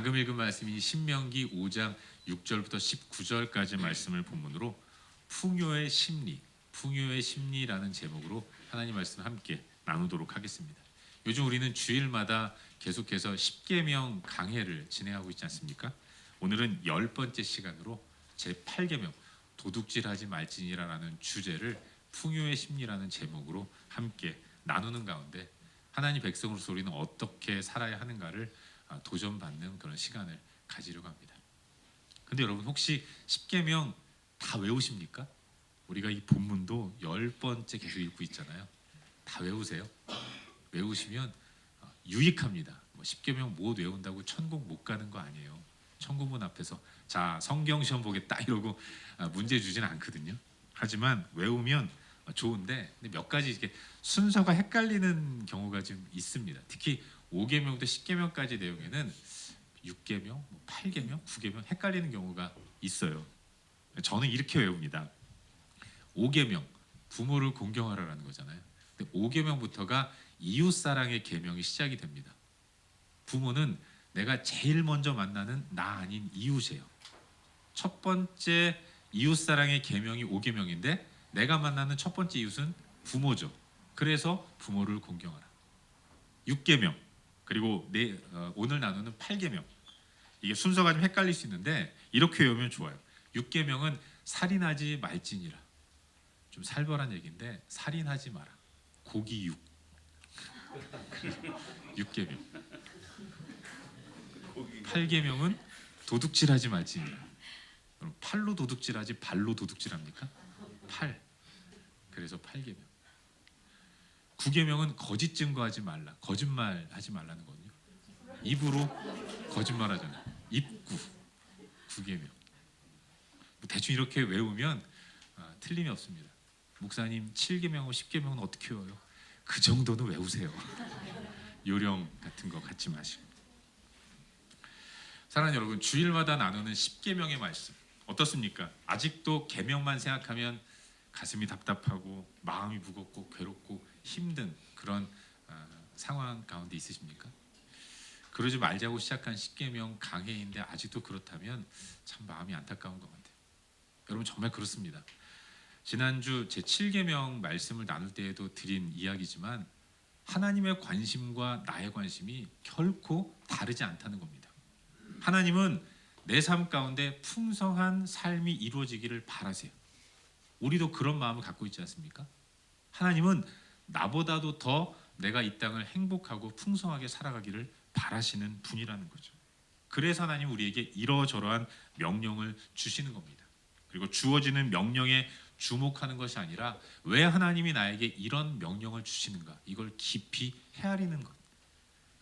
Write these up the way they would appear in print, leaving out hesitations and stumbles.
방금 읽은 말씀이 신명기 5장 6절부터 19절까지 말씀을 본문으로 풍요의 심리라는 제목으로 하나님 말씀을 함께 나누도록 하겠습니다. 요즘 우리는 주일마다 계속해서 십계명 강해를 진행하고 있지 않습니까? 오늘은 10번째 시간으로 제8계명 도둑질하지 말지니라라는 주제를 풍요의 심리라는 제목으로 함께 나누는 가운데 하나님 백성으로서 우리는 어떻게 살아야 하는가를 도전받는 그런 시간을 가지려고 합니다. 근데 여러분 혹시 십계명 다 외우십니까? 우리가 이 본문도 10번째 계속 읽고 있잖아요. 다 외우세요? 외우시면 유익합니다. 십계명 못 외운다고 천국 못 가는 거 아니에요. 천국문 앞에서 자 성경 시험 보겠다 이러고 문제 주지는 않거든요. 하지만 외우면 좋은데 몇 가지 이렇게 순서가 헷갈리는 경우가 좀 있습니다. 특히 5계명부터 10계명까지 내용에는 6계명, 8계명, 9계명 헷갈리는 경우가 있어요. 저는 이렇게 외웁니다. 5계명 부모를 공경하라라는 거잖아요. 근데 5계명부터가 이웃사랑의 계명이 시작이 됩니다. 부모는 내가 제일 먼저 만나는 나 아닌 이웃이에요. 첫 번째 이웃사랑의 계명이 5계명인데 내가 만나는 첫 번째 이웃은 부모죠. 그래서 부모를 공경하라. 6계명 그리고 오늘 나누는 8계명 이게 순서가 좀 헷갈릴 수 있는데 이렇게 외우면 좋아요. 6계명은 살인하지 말지니라. 좀 살벌한 얘기인데 살인하지 마라. 고기 6. 6계명. 8계명은 도둑질하지 말지니라. 그럼 팔로 도둑질하지 발로 도둑질합니까? 팔. 그래서 8계명. 9계명은 거짓 증거하지 말라. 거짓말하지 말라는 거거든요. 입으로 거짓말하잖아요. 입구. 9계명. 대충 이렇게 외우면 틀림이 없습니다. 목사님 7계명하고 10계명은 어떻게 외워요? 그 정도는 외우세요. 요령 같은 거 갖지 마시고. 사랑하는 여러분, 주일마다 나누는 10계명의 말씀 어떻습니까? 아직도 계명만 생각하면 가슴이 답답하고 마음이 무겁고 괴롭고 힘든 그런 상황 가운데 있으십니까? 그러지 말자고 시작한 10계명 강해인데 아직도 그렇다면 참 마음이 안타까운 것 같아요. 여러분 정말 그렇습니다. 지난주 제 7계명 말씀을 나눌 때에도 드린 이야기지만 하나님의 관심과 나의 관심이 결코 다르지 않다는 겁니다. 하나님은 내 삶 가운데 풍성한 삶이 이루어지기를 바라세요. 우리도 그런 마음을 갖고 있지 않습니까? 하나님은 나보다도 더 내가 이 땅을 행복하고 풍성하게 살아가기를 바라시는 분이라는 거죠. 그래서 하나님 우리에게 이러저러한 명령을 주시는 겁니다. 그리고 주어지는 명령에 주목하는 것이 아니라 왜 하나님이 나에게 이런 명령을 주시는가 이걸 깊이 헤아리는 것.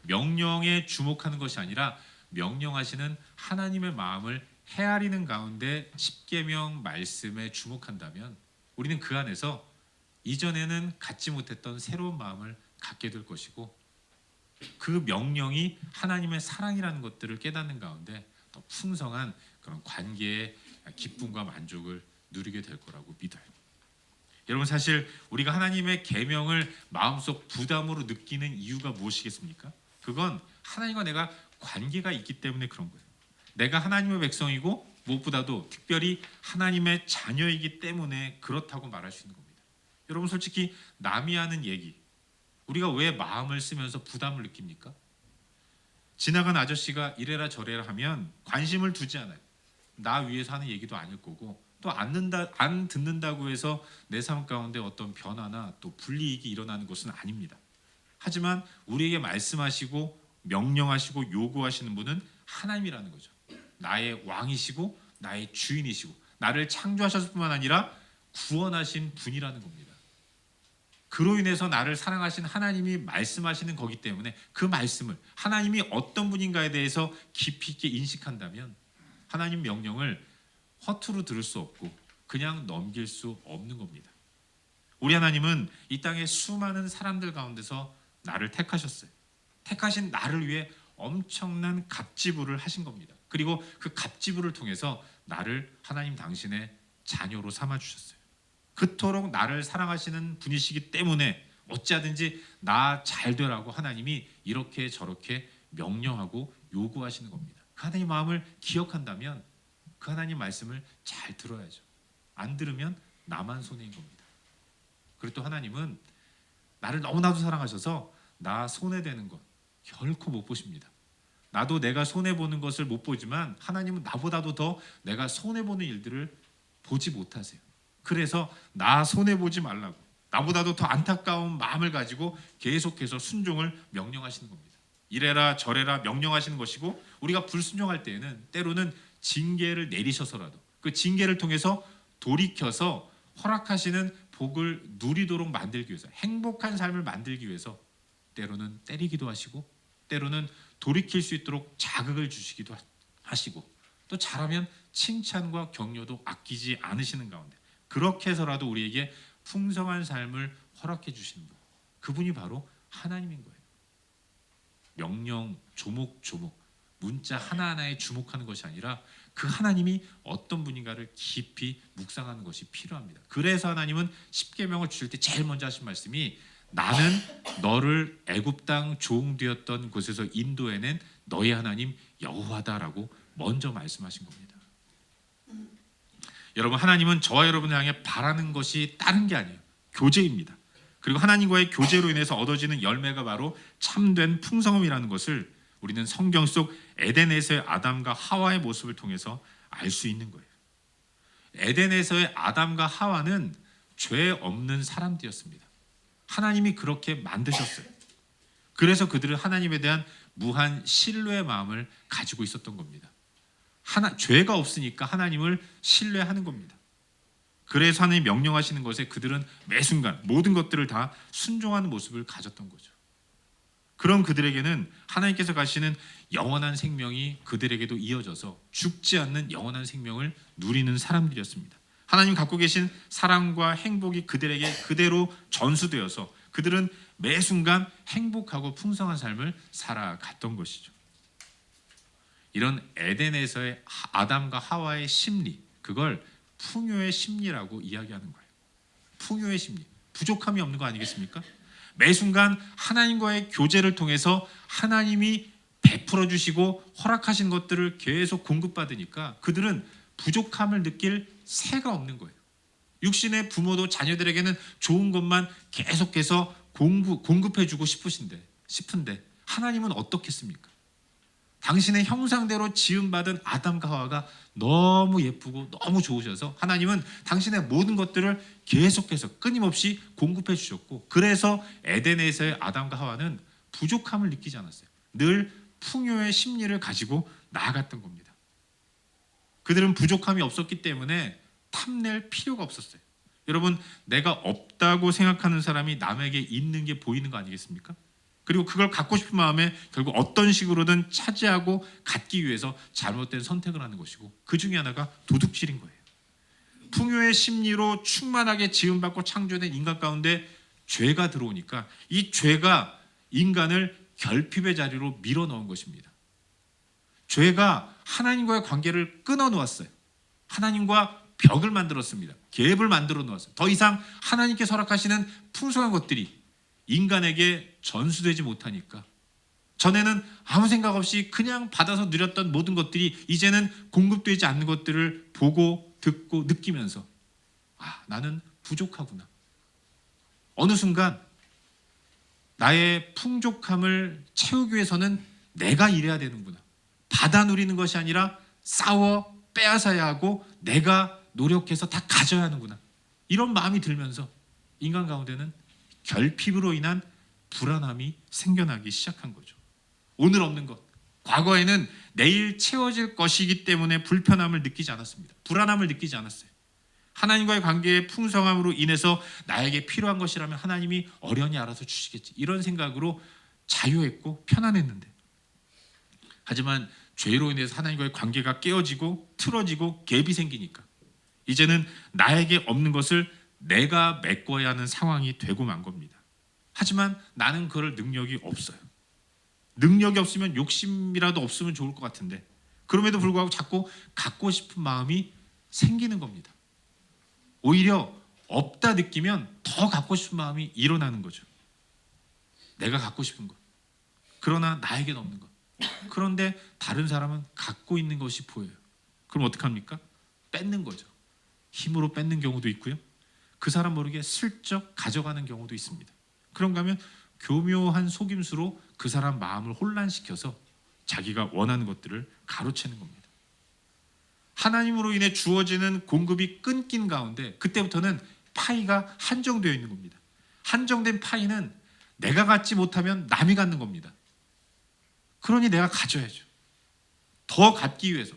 명령에 주목하는 것이 아니라 명령하시는 하나님의 마음을 헤아리는 가운데 10계명 말씀에 주목한다면 우리는 그 안에서 이전에는 갖지 못했던 새로운 마음을 갖게 될 것이고 그 명령이 하나님의 사랑이라는 것들을 깨닫는 가운데 더 풍성한 그런 관계의 기쁨과 만족을 누리게 될 거라고 믿어요. 여러분 사실 우리가 하나님의 계명을 마음속 부담으로 느끼는 이유가 무엇이겠습니까? 그건 하나님과 내가 관계가 있기 때문에 그런 거예요. 내가 하나님의 백성이고 무엇보다도 특별히 하나님의 자녀이기 때문에 그렇다고 말할 수 있는 겁니다. 여러분 솔직히 남이 하는 얘기 우리가 왜 마음을 쓰면서 부담을 느낍니까? 지나간 아저씨가 이래라 저래라 하면 관심을 두지 않아요. 나 위해서 하는 얘기도 아닐 거고 또 안 듣는다고 해서 내 삶 가운데 어떤 변화나 또 불이익이 일어나는 것은 아닙니다. 하지만 우리에게 말씀하시고 명령하시고 요구하시는 분은 하나님이라는 거죠. 나의 왕이시고 나의 주인이시고 나를 창조하셨을 뿐만 아니라 구원하신 분이라는 겁니다. 그로 인해서 나를 사랑하신 하나님이 말씀하시는 거기 때문에 그 말씀을 하나님이 어떤 분인가에 대해서 깊이 있게 인식한다면 하나님 명령을 허투루 들을 수 없고 그냥 넘길 수 없는 겁니다. 우리 하나님은 이 땅의 수많은 사람들 가운데서 나를 택하셨어요. 택하신 나를 위해 엄청난 갑지부를 하신 겁니다. 그리고 그 갑지부를 통해서 나를 하나님 당신의 자녀로 삼아주셨어요. 그토록 나를 사랑하시는 분이시기 때문에 어찌하든지 나 잘 되라고 하나님이 이렇게 저렇게 명령하고 요구하시는 겁니다. 그 하나님 마음을 기억한다면 그 하나님 말씀을 잘 들어야죠. 안 들으면 나만 손해인 겁니다. 그리고 또 하나님은 나를 너무나도 사랑하셔서 나 손해되는 것 결코 못 보십니다. 나도 내가 손해보는 것을 못 보지만 하나님은 나보다도 더 내가 손해보는 일들을 보지 못하세요. 그래서 나 손해보지 말라고 나보다도 더 안타까운 마음을 가지고 계속해서 순종을 명령하시는 겁니다. 이래라 저래라 명령하시는 것이고, 우리가 불순종할 때에는 때로는 징계를 내리셔서라도 그 징계를 통해서 돌이켜서 허락하시는 복을 누리도록 만들기 위해서, 행복한 삶을 만들기 위해서 때로는 때리기도 하시고 때로는 돌이킬 수 있도록 자극을 주시기도 하시고, 또 잘하면 칭찬과 격려도 아끼지 않으시는 가운데 그렇게 해서라도 우리에게 풍성한 삶을 허락해 주시는 분, 그분이 바로 하나님인 거예요. 명령 조목조목 문자 하나하나에 주목하는 것이 아니라 그 하나님이 어떤 분인가를 깊이 묵상하는 것이 필요합니다. 그래서 하나님은 십계명을 주실 때 제일 먼저 하신 말씀이 나는 너를 애굽 땅 종되었던 곳에서 인도해낸 너의 하나님 여호와다라고 먼저 말씀하신 겁니다. 여러분, 하나님은 저와 여러분을 향해 바라는 것이 다른 게 아니에요. 교제입니다. 그리고 하나님과의 교제로 인해서 얻어지는 열매가 바로 참된 풍성함이라는 것을 우리는 성경 속 에덴에서의 아담과 하와의 모습을 통해서 알 수 있는 거예요. 에덴에서의 아담과 하와는 죄 없는 사람들이었습니다. 하나님이 그렇게 만드셨어요. 그래서 그들은 하나님에 대한 무한 신뢰의 마음을 가지고 있었던 겁니다. 죄가 없으니까 하나님을 신뢰하는 겁니다. 그래서 하나님 명령하시는 것에 그들은 매 순간 모든 것들을 다 순종하는 모습을 가졌던 거죠. 그런 그들에게는 하나님께서 가시는 영원한 생명이 그들에게도 이어져서 죽지 않는 영원한 생명을 누리는 사람들이었습니다. 하나님 갖고 계신 사랑과 행복이 그들에게 그대로 전수되어서 그들은 매 순간 행복하고 풍성한 삶을 살아갔던 것이죠. 이런 에덴에서의 아담과 하와의 심리, 그걸 풍요의 심리라고 이야기하는 거예요. 풍요의 심리, 부족함이 없는 거 아니겠습니까? 매 순간 하나님과의 교제를 통해서 하나님이 베풀어 주시고 허락하신 것들을 계속 공급받으니까 그들은 부족함을 느낄 새가 없는 거예요. 육신의 부모도 자녀들에게는 좋은 것만 계속해서 공급해 주고 싶은데 하나님은 어떻겠습니까? 당신의 형상대로 지음받은 아담과 하와가 너무 예쁘고 너무 좋으셔서 하나님은 당신의 모든 것들을 계속해서 끊임없이 공급해 주셨고, 그래서 에덴에서의 아담과 하와는 부족함을 느끼지 않았어요. 늘 풍요의 심리를 가지고 나아갔던 겁니다. 그들은 부족함이 없었기 때문에 탐낼 필요가 없었어요. 여러분, 내가 없다고 생각하는 사람이 남에게 있는 게 보이는 거 아니겠습니까? 그리고 그걸 갖고 싶은 마음에 결국 어떤 식으로든 차지하고 갖기 위해서 잘못된 선택을 하는 것이고, 그 중에 하나가 도둑질인 거예요. 풍요의 심리로 충만하게 지음받고 창조된 인간 가운데 죄가 들어오니까 이 죄가 인간을 결핍의 자리로 밀어넣은 것입니다. 죄가 하나님과의 관계를 끊어놓았어요. 하나님과 벽을 만들었습니다. 갭을 만들어 놓았어요. 더 이상 하나님께서 허락하시는 풍성한 것들이 인간에게 전수되지 못하니까 전에는 아무 생각 없이 그냥 받아서 누렸던 모든 것들이 이제는 공급되지 않는 것들을 보고 듣고 느끼면서 나는 부족하구나. 어느 순간 나의 풍족함을 채우기 위해서는 내가 일해야 되는구나. 받아 누리는 것이 아니라 싸워 빼앗아야 하고 내가 노력해서 다 가져야 하는구나. 이런 마음이 들면서 인간 가운데는 결핍으로 인한 불안함이 생겨나기 시작한 거죠. 오늘 없는 것, 과거에는 내일 채워질 것이기 때문에 불편함을 느끼지 않았습니다. 불안함을 느끼지 않았어요. 하나님과의 관계의 풍성함으로 인해서 나에게 필요한 것이라면 하나님이 어련히 알아서 주시겠지, 이런 생각으로 자유했고 편안했는데, 하지만 죄로 인해서 하나님과의 관계가 깨어지고 틀어지고 갭이 생기니까 이제는 나에게 없는 것을 내가 메꿔야 하는 상황이 되고 만 겁니다. 하지만 나는 그럴 능력이 없어요. 능력이 없으면 욕심이라도 없으면 좋을 것 같은데 그럼에도 불구하고 자꾸 갖고 싶은 마음이 생기는 겁니다. 오히려 없다 느끼면 더 갖고 싶은 마음이 일어나는 거죠. 내가 갖고 싶은 것, 그러나 나에게는 없는 것. 그런데 다른 사람은 갖고 있는 것이 보여요. 그럼 어떡합니까? 뺏는 거죠. 힘으로 뺏는 경우도 있고요. 그 사람 모르게 슬쩍 가져가는 경우도 있습니다. 그런가 하면 교묘한 속임수로 그 사람 마음을 혼란시켜서 자기가 원하는 것들을 가로채는 겁니다. 하나님으로 인해 주어지는 공급이 끊긴 가운데 그때부터는 파이가 한정되어 있는 겁니다. 한정된 파이는 내가 갖지 못하면 남이 갖는 겁니다. 그러니 내가 가져야죠. 더 갖기 위해서.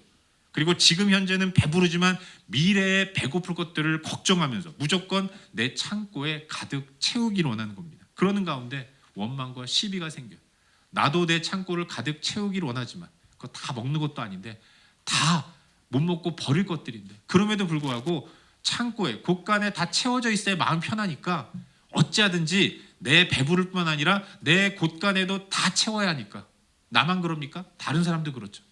그리고 지금 현재는 배부르지만 미래에 배고플 것들을 걱정하면서 무조건 내 창고에 가득 채우기를 원하는 겁니다. 그러는 가운데 원망과 시비가 생겨요. 나도 내 창고를 가득 채우기를 원하지만 그거 다 먹는 것도 아닌데 다 못 먹고 버릴 것들인데 그럼에도 불구하고 창고에 곳간에 다 채워져 있어야 마음 편하니까 어찌하든지 내 배부를 뿐만 아니라 내 곳간에도 다 채워야 하니까 나만 그럽니까? 다른 사람도 그렇죠.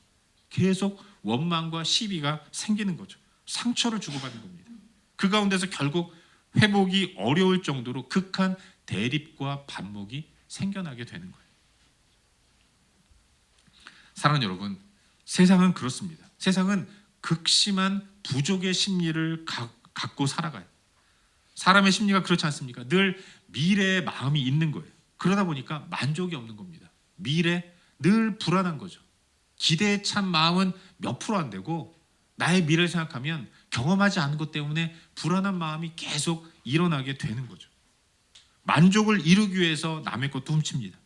계속 원망과 시비가 생기는 거죠. 상처를 주고받는 겁니다. 그 가운데서 결국 회복이 어려울 정도로 극한 대립과 반목이 생겨나게 되는 거예요. 사랑하는 여러분, 세상은 그렇습니다. 세상은 극심한 부족의 심리를 갖고 살아가요. 사람의 심리가 그렇지 않습니까? 늘 미래의 마음이 있는 거예요. 그러다 보니까 만족이 없는 겁니다. 미래 늘 불안한 거죠. 기대에 찬 마음은 몇 프로 안 되고 나의 미래를 생각하면 경험하지 않은 것 때문에 불안한 마음이 계속 일어나게 되는 거죠. 만족을 이루기 위해서 남의 것도 훔칩니다.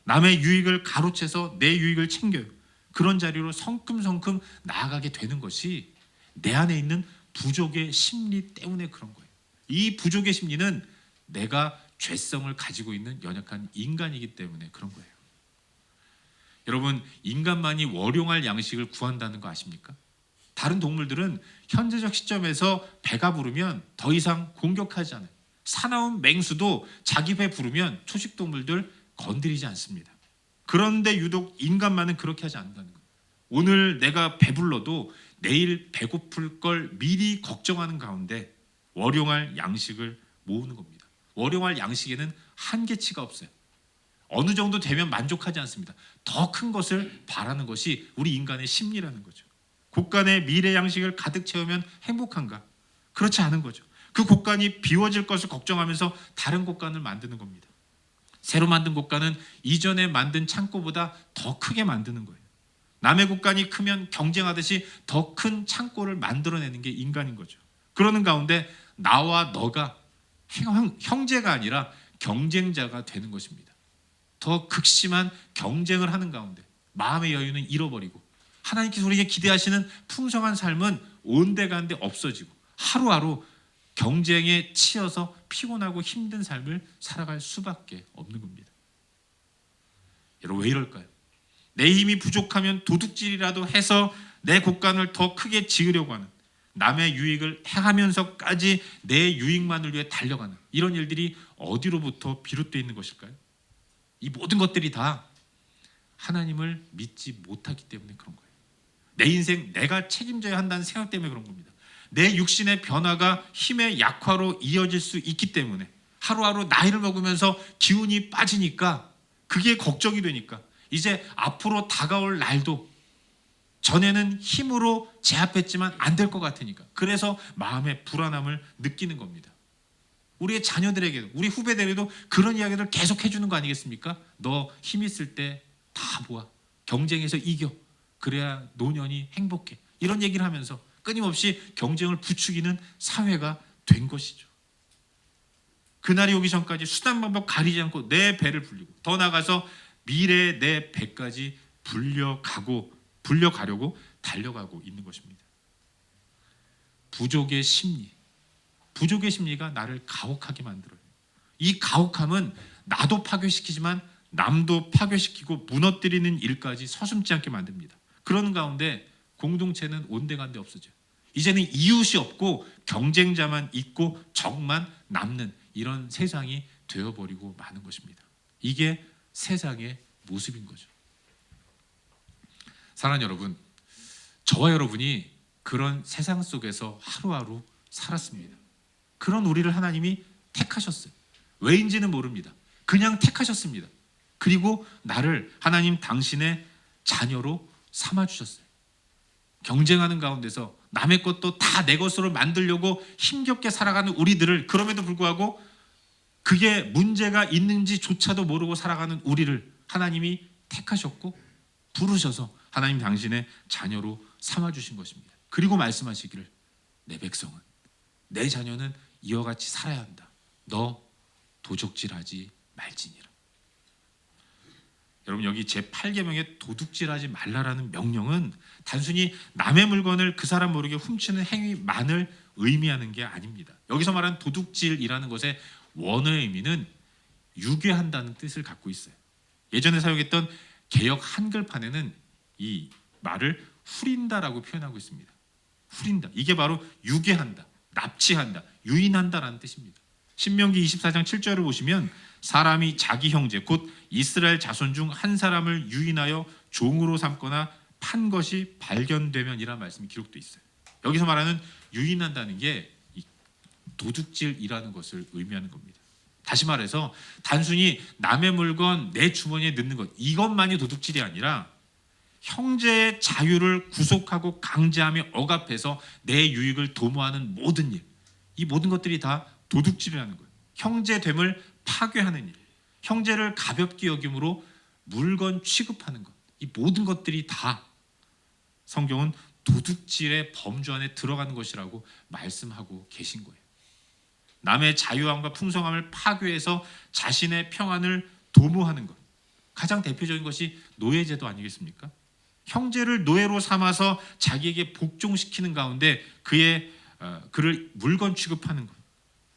남의 유익을 가로채서 내 유익을 챙겨요. 그런 자리로 성큼성큼 나아가게 되는 것이 내 안에 있는 부족의 심리 때문에 그런 거예요. 이 부족의 심리는 내가 죄성을 가지고 있는 연약한 인간이기 때문에 그런 거예요. 여러분, 인간만이 월용할 양식을 구한다는 거 아십니까? 다른 동물들은 현재적 시점에서 배가 부르면 더 이상 공격하지 않아요. 사나운 맹수도 자기 배 부르면 초식 동물들 건드리지 않습니다. 그런데 유독 인간만은 그렇게 하지 않는다는 거예요. 오늘 내가 배불러도 내일 배고플 걸 미리 걱정하는 가운데 월용할 양식을 모으는 겁니다. 월용할 양식에는 한계치가 없어요. 어느 정도 되면 만족하지 않습니다. 더 큰 것을 바라는 것이 우리 인간의 심리라는 거죠. 곳간에 미래 양식을 가득 채우면 행복한가? 그렇지 않은 거죠. 그 곳간이 비워질 것을 걱정하면서 다른 곳간을 만드는 겁니다. 새로 만든 곳간은 이전에 만든 창고보다 더 크게 만드는 거예요. 남의 곳간이 크면 경쟁하듯이 더 큰 창고를 만들어내는 게 인간인 거죠. 그러는 가운데 나와 너가 형제가 아니라 경쟁자가 되는 것입니다. 더 극심한 경쟁을 하는 가운데 마음의 여유는 잃어버리고 하나님께서 우리에게 기대하시는 풍성한 삶은 온데간데 없어지고 하루하루 경쟁에 치여서 피곤하고 힘든 삶을 살아갈 수밖에 없는 겁니다. 여러분, 왜 이럴까요? 내 힘이 부족하면 도둑질이라도 해서 내 곳간을 더 크게 지으려고 하는, 남의 유익을 행하면서까지 내 유익만을 위해 달려가는 이런 일들이 어디로부터 비롯되어 있는 것일까요? 이 모든 것들이 다 하나님을 믿지 못하기 때문에 그런 거예요. 내 인생 내가 책임져야 한다는 생각 때문에 그런 겁니다. 내 육신의 변화가 힘의 약화로 이어질 수 있기 때문에 하루하루 나이를 먹으면서 기운이 빠지니까 그게 걱정이 되니까 이제 앞으로 다가올 날도 전에는 힘으로 제압했지만 안 될 것 같으니까 그래서 마음의 불안함을 느끼는 겁니다. 우리의 자녀들에게도 우리 후배들에게도 그런 이야기를 계속 해주는 거 아니겠습니까? 너 힘 있을 때 다 모아 경쟁에서 이겨 그래야 노년이 행복해 이런 얘기를 하면서 끊임없이 경쟁을 부추기는 사회가 된 것이죠. 그날이 오기 전까지 수단 방법 가리지 않고 내 배를 불리고 더 나아가서 미래의 내 배까지 불려가려고 달려가고 있는 것입니다. 부족의 심리가 나를 가혹하게 만들어요. 이 가혹함은 나도 파괴시키지만 남도 파괴시키고 무너뜨리는 일까지 서슴지 않게 만듭니다. 그런 가운데 공동체는 온데간데 없어져요. 이제는 이웃이 없고 경쟁자만 있고 적만 남는 이런 세상이 되어버리고 마는 것입니다. 이게 세상의 모습인 거죠. 사랑하는 여러분, 저와 여러분이 그런 세상 속에서 하루하루 살았습니다. 그런 우리를 하나님이 택하셨어요. 왜인지는 모릅니다. 그냥 택하셨습니다. 그리고 나를 하나님 당신의 자녀로 삼아 주셨어요. 경쟁하는 가운데서 남의 것도 다 내 것으로 만들려고 힘겹게 살아가는 우리들을, 그럼에도 불구하고 그게 문제가 있는지조차도 모르고 살아가는 우리를 하나님이 택하셨고 부르셔서 하나님 당신의 자녀로 삼아 주신 것입니다. 그리고 말씀하시기를 내 백성은, 내 자녀는 이와 같이 살아야 한다. 너 도적질하지 말지니라. 여러분, 여기 제8계명의 도둑질하지 말라라는 명령은 단순히 남의 물건을 그 사람 모르게 훔치는 행위만을 의미하는 게 아닙니다. 여기서 말하는 도둑질이라는 것의 원어의 의미는 유괴한다는 뜻을 갖고 있어요. 예전에 사용했던 개역 한글판에는 이 말을 후린다라고 표현하고 있습니다. 후린다. 이게 바로 유괴한다, 납치한다, 유인한다라는 뜻입니다. 신명기 24장 7절을 보시면 사람이 자기 형제 곧 이스라엘 자손 중 한 사람을 유인하여 종으로 삼거나 판 것이 발견되면 이라는 말씀이 기록되어 있어요. 여기서 말하는 유인한다는 게 도둑질이라는 것을 의미하는 겁니다. 다시 말해서 단순히 남의 물건 내 주머니에 넣는 것, 이것만이 도둑질이 아니라 형제의 자유를 구속하고 강제하며 억압해서 내 유익을 도모하는 모든 일, 이 모든 것들이 다 도둑질이라는 거예요. 형제됨을 파괴하는 일, 형제를 가볍게 여김으로 물건 취급하는 것, 이 모든 것들이 다 성경은 도둑질의 범주 안에 들어가는 것이라고 말씀하고 계신 거예요. 남의 자유함과 풍성함을 파괴해서 자신의 평안을 도모하는 것, 가장 대표적인 것이 노예제도 아니겠습니까? 형제를 노예로 삼아서 자기에게 복종시키는 가운데 그를 물건 취급하는 것,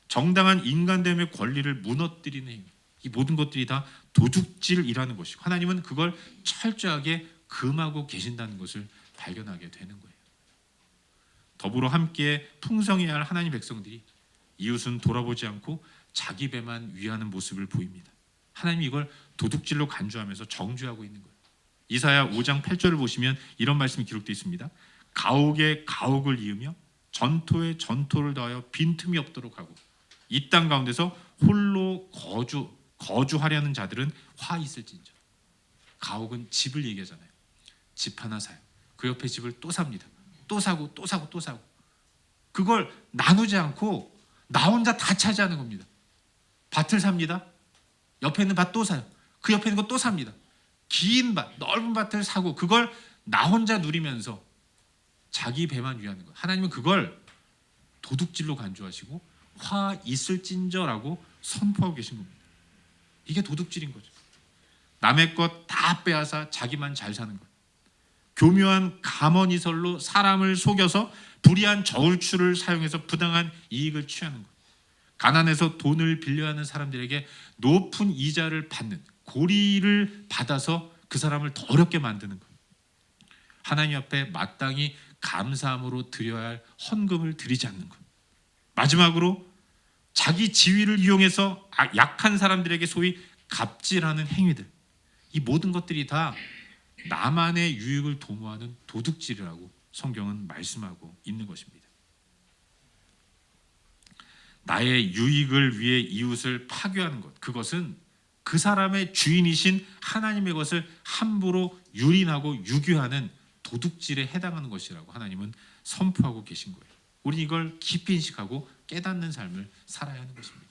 정당한 인간됨의 권리를 무너뜨리는 행위, 이 모든 것들이 다 도둑질이라는 것이고 하나님은 그걸 철저하게 금하고 계신다는 것을 발견하게 되는 거예요. 더불어 함께 풍성해야 할 하나님 백성들이 이웃은 돌아보지 않고 자기 배만 위하는 모습을 보입니다. 하나님이 이걸 도둑질로 간주하면서 정죄하고 있는 거예요. 이사야 5장 8절을 보시면 이런 말씀이 기록되어 있습니다. 가옥에 가옥을 이으며 전토에 전토를 더하여 빈틈이 없도록 하고 이 땅 가운데서 홀로 거주하려는 자들은 화 있을진저. 가옥은 집을 얘기하잖아요. 집 하나 사요. 그 옆에 집을 또 삽니다. 또 사고 또 사고 또 사고. 그걸 나누지 않고 나 혼자 다 차지하는 겁니다. 밭을 삽니다. 옆에 있는 밭 또 사요. 그 옆에 있는 거 또 삽니다. 긴 밭, 넓은 밭을 사고 그걸 나 혼자 누리면서 자기 배만 위하는 것. 하나님은 그걸 도둑질로 간주하시고 화 있을진저라고 선포하고 계신 겁니다. 이게 도둑질인 거죠. 남의 것 다 빼앗아 자기만 잘 사는 것. 교묘한 감언이설로 사람을 속여서 불의한 저울추를 사용해서 부당한 이익을 취하는 것. 가난해서 돈을 빌려야 하는 사람들에게 높은 이자를 받는, 고리를 받아서 그 사람을 더 어렵게 만드는 것. 하나님 앞에 마땅히 감사함으로 드려야 할 헌금을 드리지 않는 것. 마지막으로 자기 지위를 이용해서 약한 사람들에게 소위 갑질하는 행위들, 이 모든 것들이 다 나만의 유익을 도모하는 도둑질이라고 성경은 말씀하고 있는 것입니다. 나의 유익을 위해 이웃을 파괴하는 것, 그것은 그 사람의 주인이신 하나님의 것을 함부로 유린하고 유교하는 도둑질에 해당하는 것이라고 하나님은 선포하고 계신 거예요. 우리는 이걸 깊이 인식하고 깨닫는 삶을 살아야 하는 것입니다.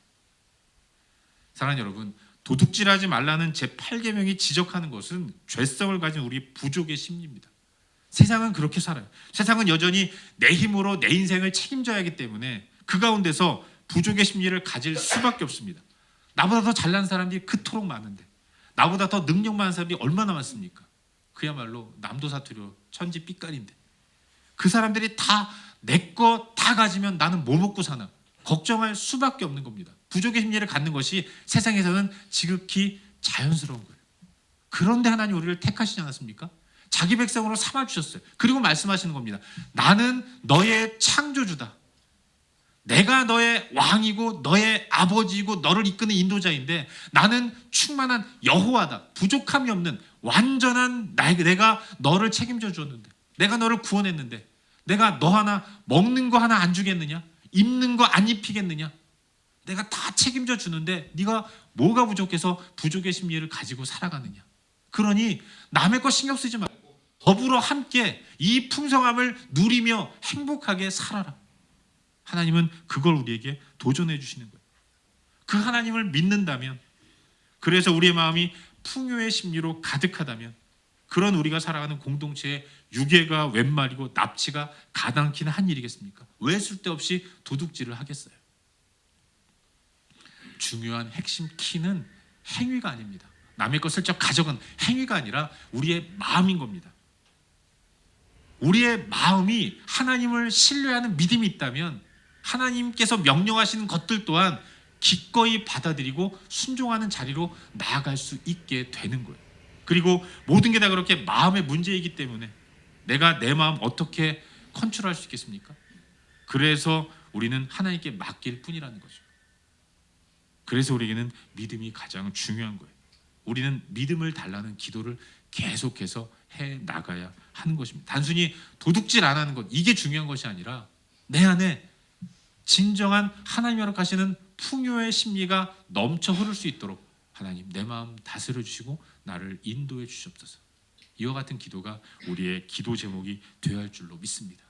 사랑하는 여러분, 도둑질하지 말라는 제8계명이 지적하는 것은 죄성을 가진 우리 부족의 심리입니다. 세상은 그렇게 살아요. 세상은 여전히 내 힘으로 내 인생을 책임져야 하기 때문에 그 가운데서 부족의 심리를 가질 수밖에 없습니다. 나보다 더 잘난 사람들이 그토록 많은데, 나보다 더 능력 많은 사람들이 얼마나 많습니까? 그야말로 남도 사투리로 천지 삐까리인데, 그 사람들이 다 내 거 다 가지면 나는 뭐 먹고 사나 걱정할 수밖에 없는 겁니다. 부족의 심리를 갖는 것이 세상에서는 지극히 자연스러운 거예요. 그런데 하나님 우리를 택하시지 않았습니까? 자기 백성으로 삼아주셨어요. 그리고 말씀하시는 겁니다. 나는 너의 창조주다. 내가 너의 왕이고 너의 아버지이고 너를 이끄는 인도자인데 나는 충만한 여호와다. 부족함이 없는 완전한 내가 너를 책임져 주었는데, 내가 너를 구원했는데 내가 너 하나 먹는 거 하나 안 주겠느냐? 입는 거 안 입히겠느냐? 내가 다 책임져 주는데 네가 뭐가 부족해서 부족의 심리를 가지고 살아가느냐? 그러니 남의 거 신경 쓰지 마. 더불어 함께 이 풍성함을 누리며 행복하게 살아라. 하나님은 그걸 우리에게 도전해 주시는 거예요. 그 하나님을 믿는다면, 그래서 우리의 마음이 풍요의 심리로 가득하다면, 그런 우리가 살아가는 공동체에 유괴가 웬 말이고 납치가 가당키는 한 일이겠습니까? 왜 쓸데없이 도둑질을 하겠어요? 중요한 핵심 키는 행위가 아닙니다. 남의 것 슬쩍 가져간 행위가 아니라 우리의 마음인 겁니다. 우리의 마음이 하나님을 신뢰하는 믿음이 있다면 하나님께서 명령하시는 것들 또한 기꺼이 받아들이고 순종하는 자리로 나아갈 수 있게 되는 거예요. 그리고 모든 게 다 그렇게 마음의 문제이기 때문에 내가 내 마음 어떻게 컨트롤할 수 있겠습니까? 그래서 우리는 하나님께 맡길 뿐이라는 거죠. 그래서 우리에게는 믿음이 가장 중요한 거예요. 우리는 믿음을 달라는 기도를 계속해서 해 나가야 하는 것입니다. 단순히 도둑질 안 하는 것, 이게 중요한 것이 아니라 내 안에 진정한 하나님이 허락하시는 풍요의 심리가 넘쳐 흐를 수 있도록 하나님 내 마음 다스려 주시고 나를 인도해 주시옵소서. 이와 같은 기도가 우리의 기도 제목이 되어야 할 줄로 믿습니다.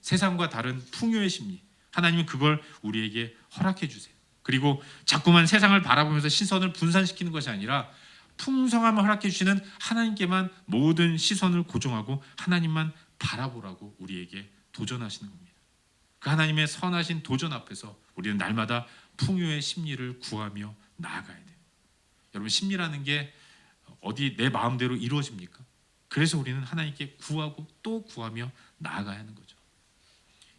세상과 다른 풍요의 심리, 하나님은 그걸 우리에게 허락해 주세요. 그리고 자꾸만 세상을 바라보면서 시선을 분산시키는 것이 아니라 풍성함을 허락해 주시는 하나님께만 모든 시선을 고정하고 하나님만 바라보라고 우리에게 도전하시는 겁니다. 그 하나님의 선하신 도전 앞에서 우리는 날마다 풍요의 심리를 구하며 나아가야 돼요. 여러분, 심리라는 게 어디 내 마음대로 이루어집니까? 그래서 우리는 하나님께 구하고 또 구하며 나아가야 하는 거죠.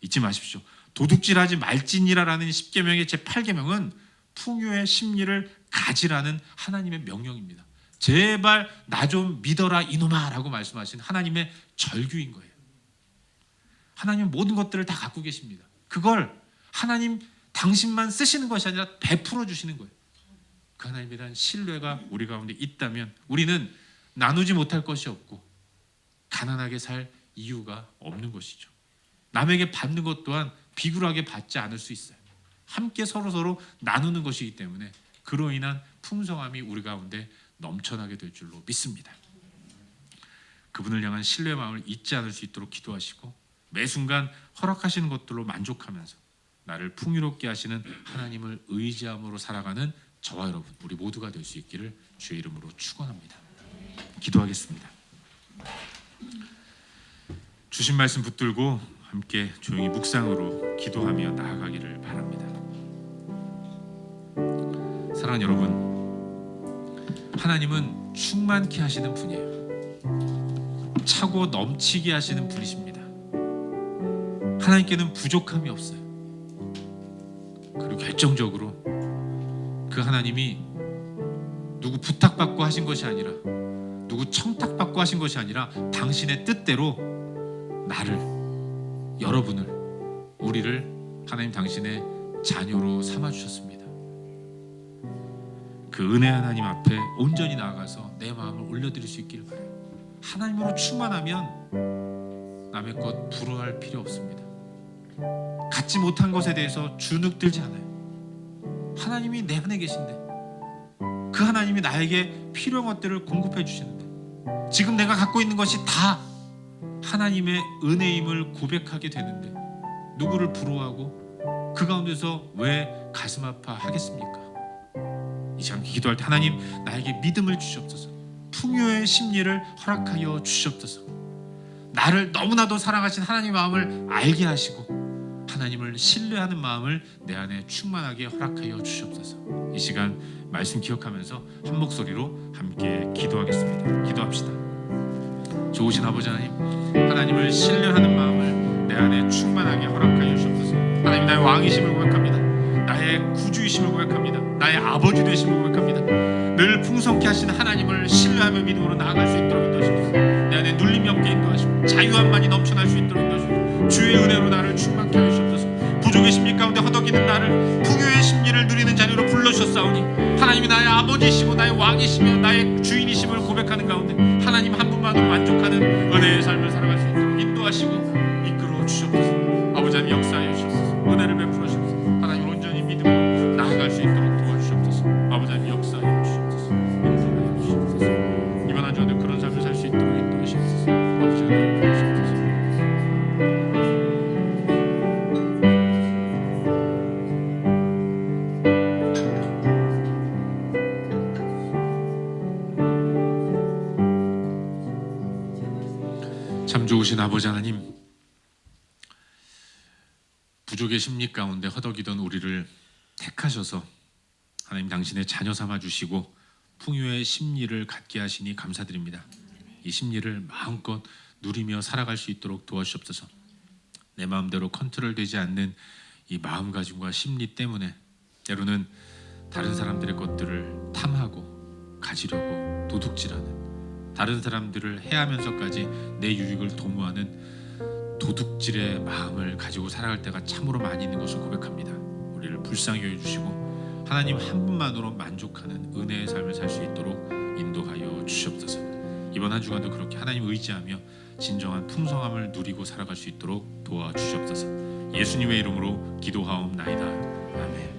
잊지 마십시오. 도둑질하지 말지니라라는 10계명의 제8계명은 풍요의 심리를 가지라는 하나님의 명령입니다. 제발 나 좀 믿어라 이놈아 라고 말씀하신 하나님의 절규인 거예요. 하나님은 모든 것들을 다 갖고 계십니다. 그걸 하나님 당신만 쓰시는 것이 아니라 베풀어 주시는 거예요. 그 하나님에 대한 신뢰가 우리 가운데 있다면 우리는 나누지 못할 것이 없고 가난하게 살 이유가 없는 것이죠. 남에게 받는 것 또한 비굴하게 받지 않을 수 있어요. 함께 서로 나누는 것이기 때문에 그로 인한 풍성함이 우리 가운데 넘쳐나게 될 줄로 믿습니다. 그분을 향한 신뢰의 마음을 잊지 않을 수 있도록 기도하시고 매 순간 허락하시는 것들로 만족하면서 나를 풍요롭게 하시는 하나님을 의지함으로 살아가는 저와 여러분, 우리 모두가 될 수 있기를 주의 이름으로 축원합니다. 기도하겠습니다. 주신 말씀 붙들고 함께 조용히 묵상으로 기도하며 나아가기를 바랍니다. 사랑하는 여러분, 하나님은 충만케 하시는 분이에요. 차고 넘치게 하시는 분이십니다. 하나님께는 부족함이 없어요. 그리고 결정적으로 그 하나님이 누구 부탁받고 하신 것이 아니라 누구 청탁받고 하신 것이 아니라 당신의 뜻대로 나를, 여러분을, 우리를 하나님 당신의 자녀로 삼아주셨습니다. 그 은혜 하나님 앞에 온전히 나아가서 내 마음을 올려드릴 수 있기를 바라요. 하나님으로 충만하면 남의 것 부러워할 필요 없습니다. 갖지 못한 것에 대해서 주눅들지 않아요. 하나님이 내 안에 계신데 그 하나님이 나에게 필요한 것들을 공급해 주시는데 지금 내가 갖고 있는 것이 다 하나님의 은혜임을 고백하게 되는데 누구를 부러워하고 그 가운데서 왜 가슴 아파 하겠습니까? 이 시간 기도할 때 하나님 나에게 믿음을 주시옵소서. 풍요의 심리를 허락하여 주시옵소서. 나를 너무나도 사랑하신 하나님의 마음을 알게 하시고 하나님을 신뢰하는 마음을 내 안에 충만하게 허락하여 주시옵소서. 이 시간 말씀 기억하면서 한 목소리로 함께 기도하겠습니다. 기도합시다. 좋으신 아버지 하나님, 하나님을 신뢰하는 마음을 내 안에 충만하게 허락하여 주시옵소서. 하나님, 나의 왕이심을 고백합니다. 나의 구주이심을 고백합니다. 나의 아버지 되심을 고백합니다. 늘 풍성케 하시는 하나님을 신뢰하며 믿음으로 나아갈 수 있도록 인도하시옵소서. 내 안에 눌림이 없게 인도하시고 자유함만이 넘쳐날 수 있도록 인도하시고 주의 은혜로 나를 충만케 하여 주옵소서. 부족의 심리 가운데 허덕이는 나를 풍요의 심리를 누리는 자녀로 불러주셨사오니 하나님이 나의 아버지이시고 나의 왕이시며 나의 주인이심을 고백하는 가운데 하나님 한 분만으로 만족하는 은혜의 삶을 살아갈 수 있도록 인도하시고 이끌어 주시옵소서. 아버지 하나님 역사하여 주시옵소서. 은혜를 베풀어 주시옵소서. 하나님 온전히 믿음으로 나아갈 수 있도록 도와주시옵소서. 아버지 하나님 역사하여 주시옵소서. 인도하여 주시옵소서. 이번 한 주간도 그런 삶을 살 수 있도록 인도하시옵소서. 좋으신 아버지 하나님, 부족의 심리 가운데 허덕이던 우리를 택하셔서 하나님 당신의 자녀 삼아 주시고 풍요의 심리를 갖게 하시니 감사드립니다. 이 심리를 마음껏 누리며 살아갈 수 있도록 도와주시옵소서. 내 마음대로 컨트롤되지 않는 이 마음가짐과 심리 때문에 때로는 다른 사람들의 것들을 탐하고 가지려고 도둑질하는, 다른 사람들을 해하면서까지 내 유익을 도모하는 도둑질의 마음을 가지고 살아갈 때가 참으로 많이 있는 것을 고백합니다. 우리를 불쌍히 여겨주시고 하나님 한 분만으로 만족하는 은혜의 삶을 살 수 있도록 인도하여 주시옵소서. 이번 한 주간도 그렇게 하나님 의지하며 진정한 풍성함을 누리고 살아갈 수 있도록 도와주시옵소서. 예수님의 이름으로 기도하옵나이다. 아멘.